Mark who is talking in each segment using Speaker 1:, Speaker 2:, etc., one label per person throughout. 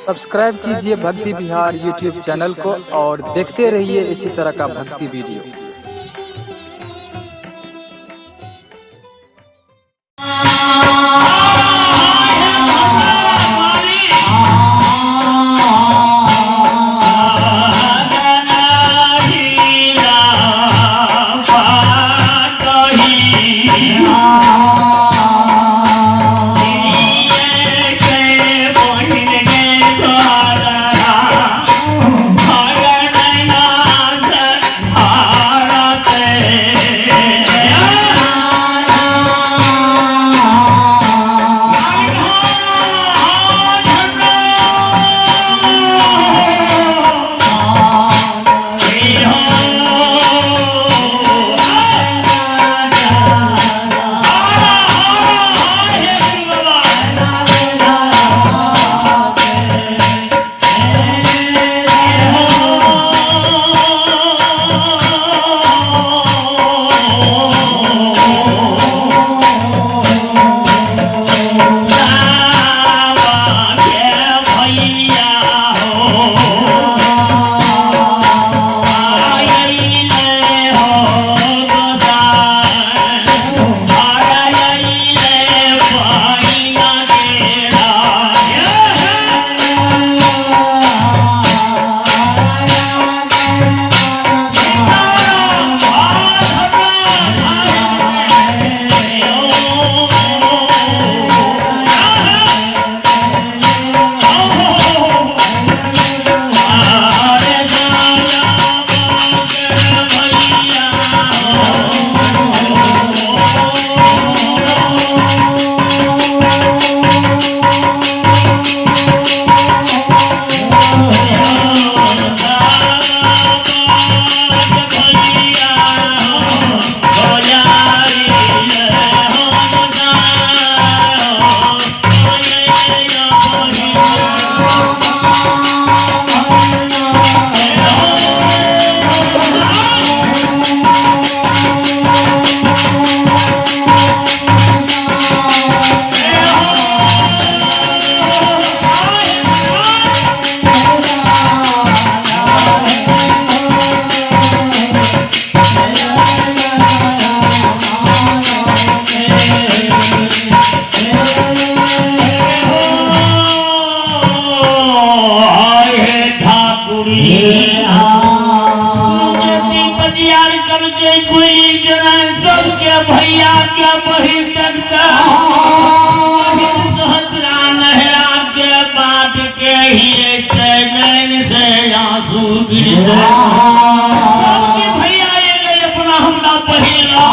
Speaker 1: Subscribe कीजिए भक्ति विहार YouTube channel को और देखते रहिए इसी तरह का भक्ति वीडियो।
Speaker 2: भैया क्या बही तकता सहतरा नहरा के बाट के ही नैन से आंसू गिरता सबके भैया ये गए अपना हमरा पहिला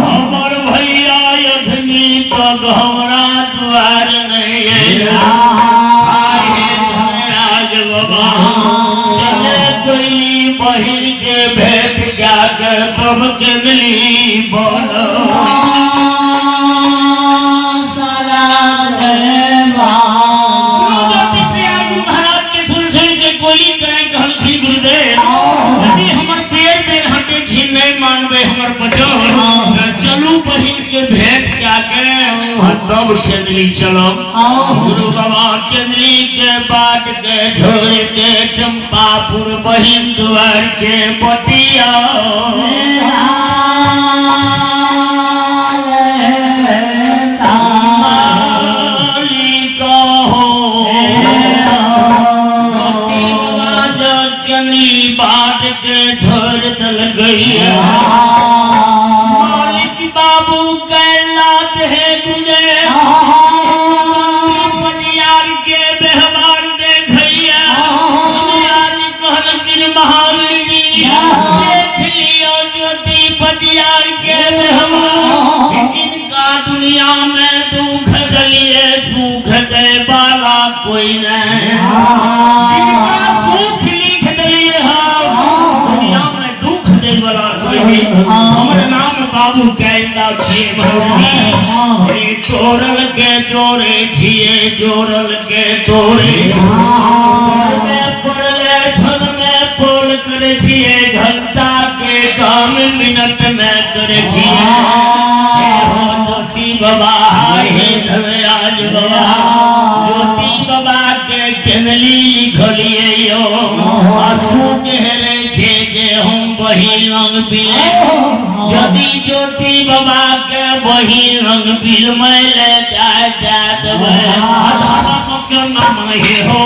Speaker 2: हमर भैया अखनी तक हमरा द्वार नहीं आया आज बाबा चले कोई बहिन के भेंट जाके तुम के मिली बोलो चलू बहिन के भेंट जाके तब केंद्री चलो गुरु बाबा केंद्री के बाट के झोर के चंपापुर बहिन द्वार के बतिया बाट के झोर दल गई बाबू कैलाश है तुझे पटियार के व्यवहार देखैया आज कहल दिन महान देख लियो ज्योति पटियार के व्यवहार इनका दुनिया में दुख दलिए सुख दे वाला कोई नहीं इनका सुख लिख दलिए दुनिया में दुख दे वाला कोई नहीं। हमारे नाम बाबू कहता छे भगवान जोरल के जोरे छिए जोरल के जोरे में पड़ले छन में पोल करे छिए घंटा के काम मिनट में करे छिए हो ज्योति बाबा हे धवराज बाबा ज्योति बाबा के केने रंग बिले यदि ज्योति बाबा के वही रंग बिल में ले जाए देवे धर्म के नाम हे हो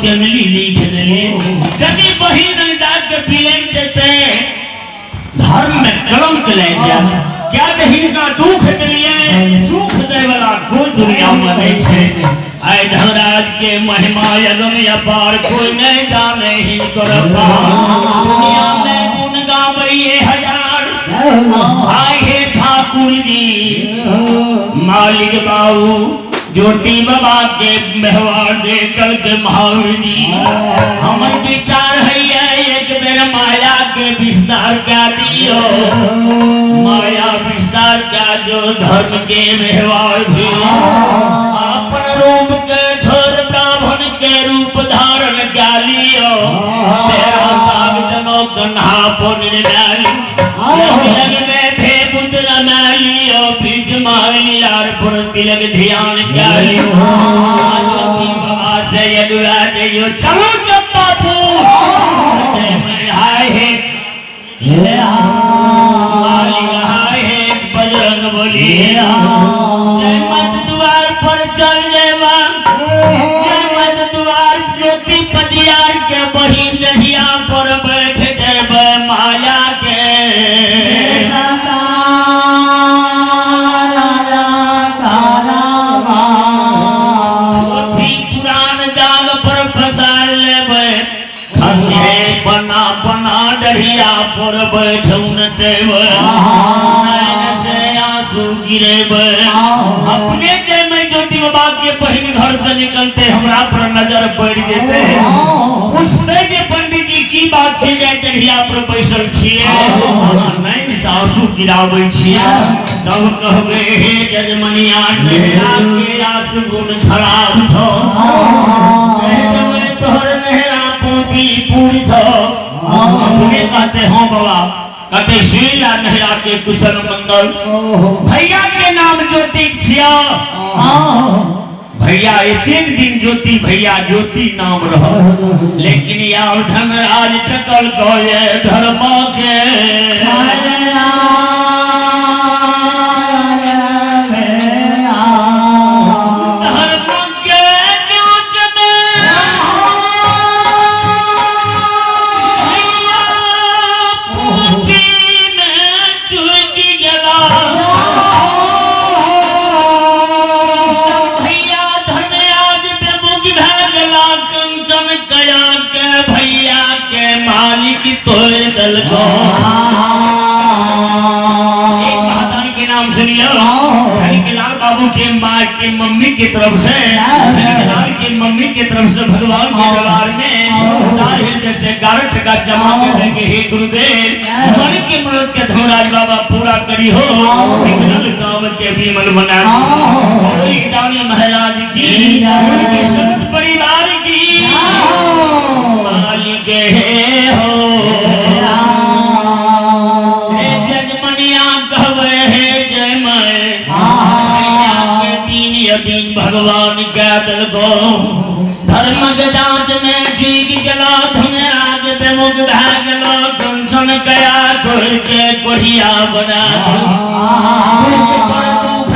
Speaker 2: केमली लिख दिए यदि वही नंदाज के पीलन जैसे धर्म में कलंक ले जा क्या नहीं का दुख दिए सुख दे वाला कोई दुनिया में नहीं है आए धर्मराज के महिमा यगम अपार कोई नहीं जाने ही करता दुनिया में गुण गावैये हजार आए हे ठाकुर जी मालिक बाबू ज्योति बाबा के व्यवहार दे कल के महावीर जी हमर विचार है एक बेर माया के विस्तार क्या दियो माया विस्तार क्या जो धर्म के व्यवहार भी अपन रूप के छोड़ ब्राह्मण के रूप धारण क्या लियो तेरा काग जनो कन्हा पुण्य डाली लग में भेबुत रमालियो बीच मालियार पुर तिलक ध्यान क्या लियो ज्योति बाबा से यदुआ जइयो चलो जब बापू मैं हाय है मालिक हाय है बजरंग बोली जय मत द्वार पर चल जेवा जय मत द्वार ज्योति पदियार के बहिन दहिया पर बैठ जेबे माया के पर बैठौन देवे नैन से आंसू गिरेवे अपने जे में ज्योति बाबा के बहिन घर से निकलते हमरा पर नजर पड़ जेते पूछते जे पंडित जी की बात छै जे डरिया पर बैसल छिए नैन से आंसू गिराबै छिए तब कहबे हे जजमनिया नहरा के आंसू गुण खराब छो कहबे तोहर नहरा पूरी पूरी छो अपने कहते हो बाबा कहते श्रीला नहरा के कुशल मंगल भैया के नाम ज्योति छिया भैया एक दिन ज्योति भैया ज्योति नाम रहो लेकिन यार धनराज टकल गए धर्म के के मम्मी की तरफ से की मम्मी की तरफ से भगवान के दरबार में जैसे 11 टका जमा करेंगे हे गुरुदेव मन के मरद के धर्मराज बाबा पूरा करी हो काम के विमल बना महाराज की संत परिवार की मालिक हो जगमनिया कहवे है जय मैं दिन भगवान के दल को धर्म के जांच में जीग जला धनराज बेमुख भागलो कंसन कया तोड़ के कोढ़िया बना पर दुख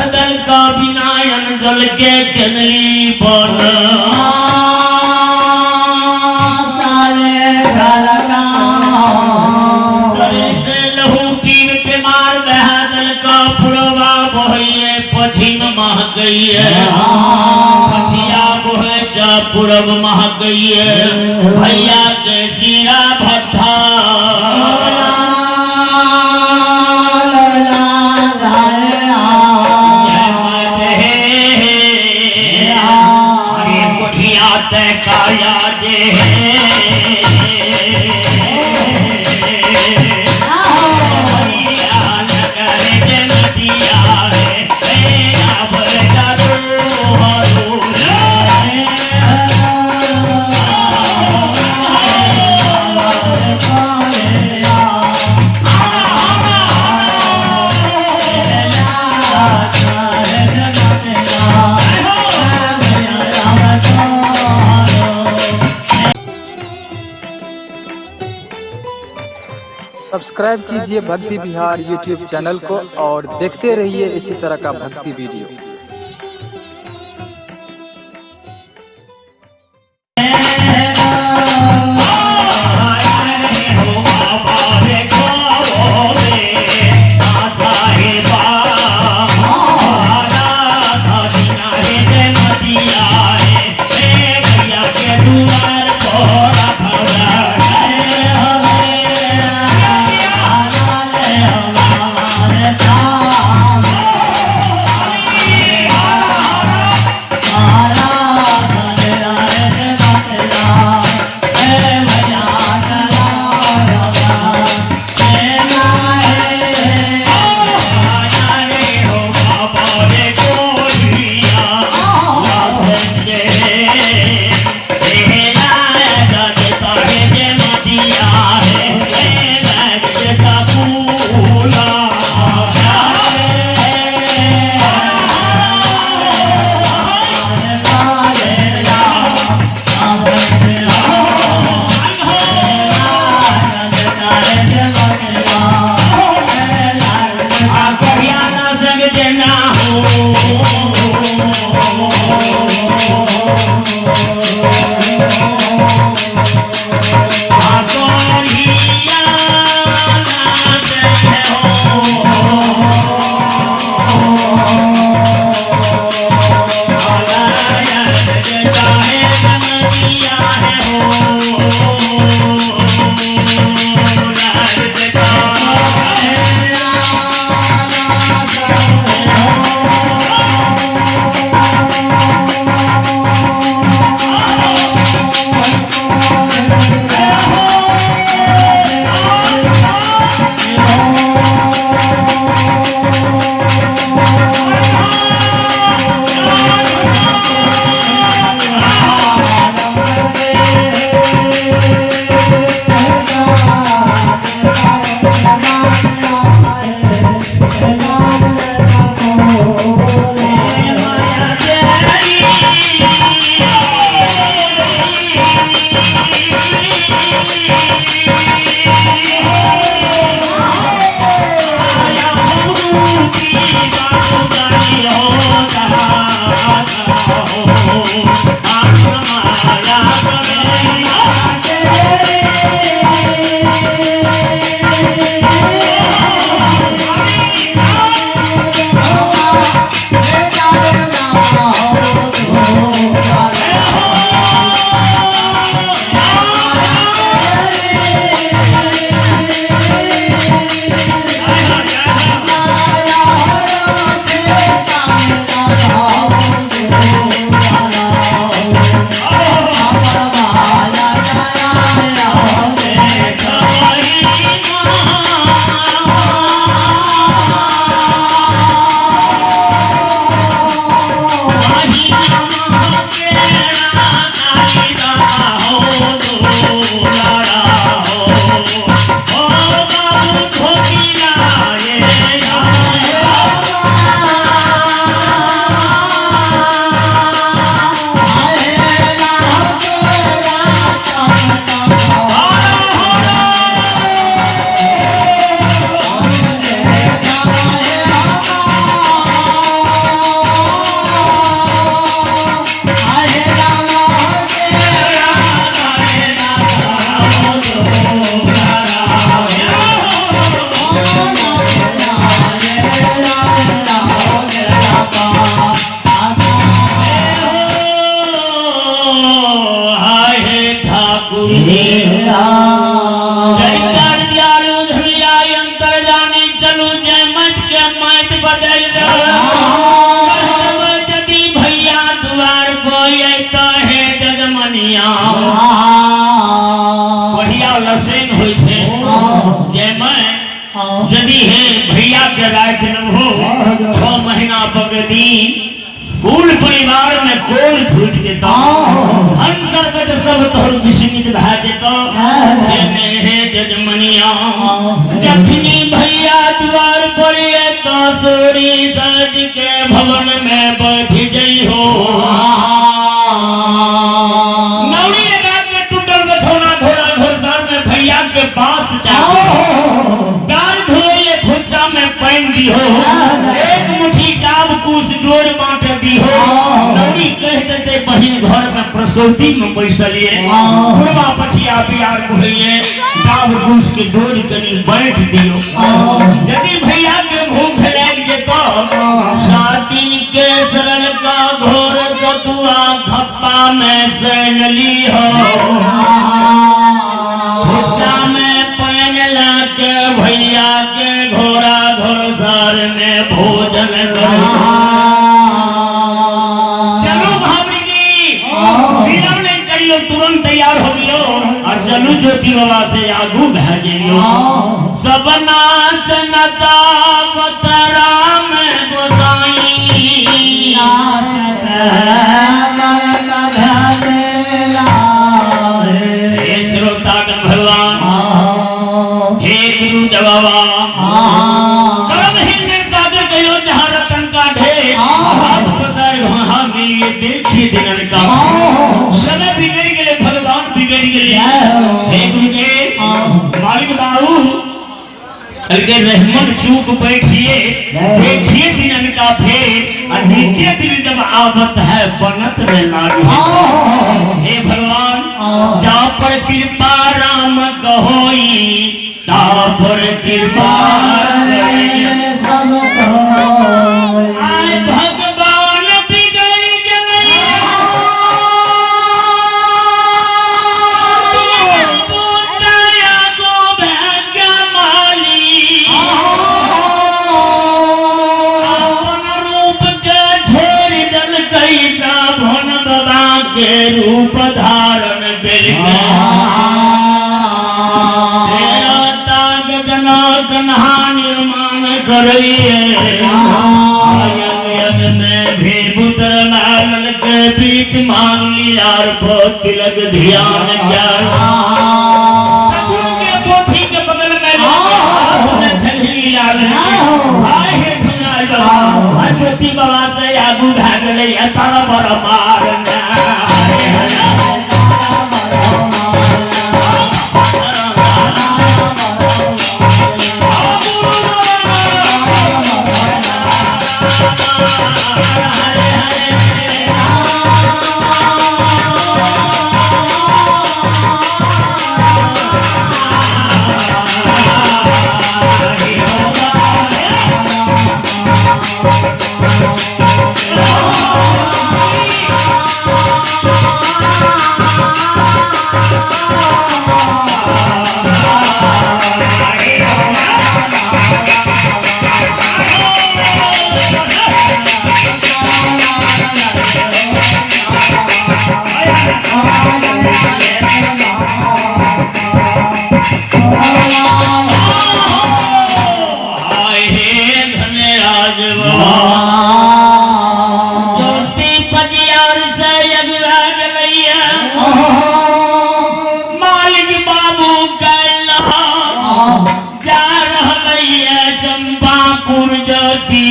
Speaker 2: गौरव महकइए भैया के सिरा भट्ठा काया जे
Speaker 1: सब्सक्राइब कीजिए भक्ति बिहार यूट्यूब चैनल को और देखते रहिए इसी तरह का भक्ति वीडियो।
Speaker 2: बढ़िया लसेन होइ छे जेमे यदि है भैया के रात जन्म हो 6 महीना बगदी कुल परिवार में कोल फूट देता हम सर्वत सब तोर विस्मित भा देता जेमे है जजमनिया जखनी भैया द्वार पर तो सोरी सज के भवन में बैठ गई हो नौरी लगा के टूटल बछौना घोड़ा घोड़सर में भैया के पास जाओ गार धोए फुच्चा में पानी दी हो एक मुट्ठी डाब कुछ डोर बांट दी हो नौरी कह देते बहिन घर में प्रसूति में बैठलिए बुढ़वा पछिया बियार कहलिए डाब कुछ के डोर कनी बैठ दियो यदि भैया के भूख लग जेतो 7 दिन के सरल का घोर सतुआ खप्पा में सैनली हो फुच्चा में पान ला के भैया के घोड़ा घोड़सर में भोजन कर चलो भाभी जी विलंब नहीं करियो तुरंत तैयार हो गयो और चलू ज्योति बाबा से आगू भेजियो सब नाच नचावत राम गोसाई हे श्रोतागण भगवान हे गुरु जवाबा करम हिंद सागर गयो जहाँ रतन का ढेर हाथ पसार वहाँ मिलिए देखिए दिनन का समय बिगड़ गए भगवान बिगड़ गए हे गुरुदेव मालिक बाबू करके रहमत चूक बैठिए देखिए दिनन का फेर और नीके दिन जब आवत है बनत रहना हे भगवान जा पर कृपा राम कहोई ता पर कृपा आय भगवान बिगड़ गए दया गो भाग्य माली अपन रूप के छोड़ दल कई ब्राह्मण बाबा के रूप धारण कर निर्माण करिए में भी पुत्र लालन के बीच मान लिया तिलक ध्यान क्या सगुन के पोथी के बगल में थली लालन आए हे धनाई बाबा ज्योति बाबा से आगू भाग ले तारा बड़ मारना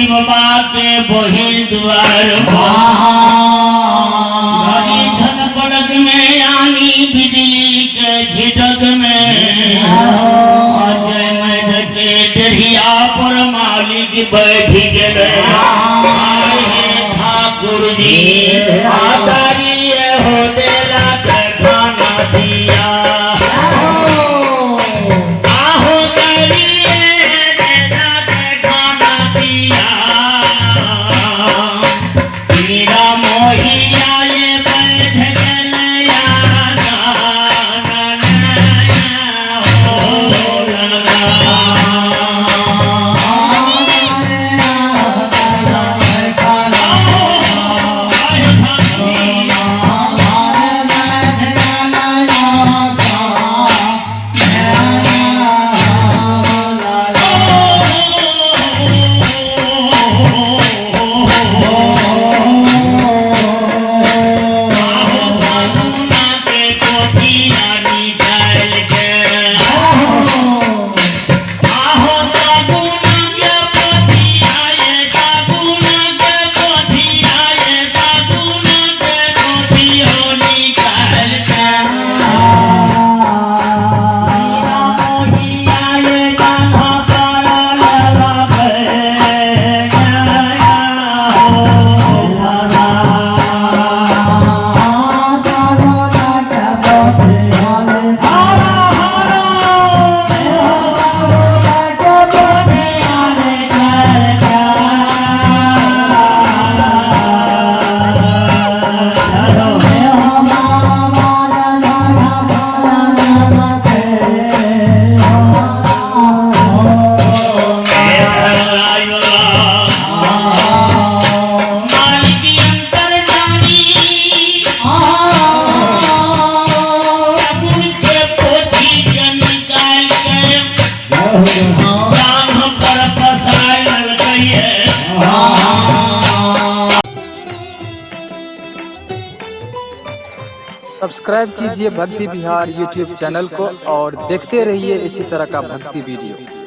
Speaker 2: बाबा के बहिन द्वार झनपड़क में आनी बिजली के झिटक में डरिया पर मालिक बैठ गए ठाकुर जी आदारिये हो देला खाना दिया मोहिया निकाल के आहो साबुन के पोथिया ये साबुन के पोथिया ये साबुन के पोथिया निकाल के मोहिया ये कान्हा पारा लगे
Speaker 1: सब्सक्राइब कीजिए भक्ति बिहार यूट्यूब चैनल को और देखते रहिए इसी तरह का भक्ति वीडियो।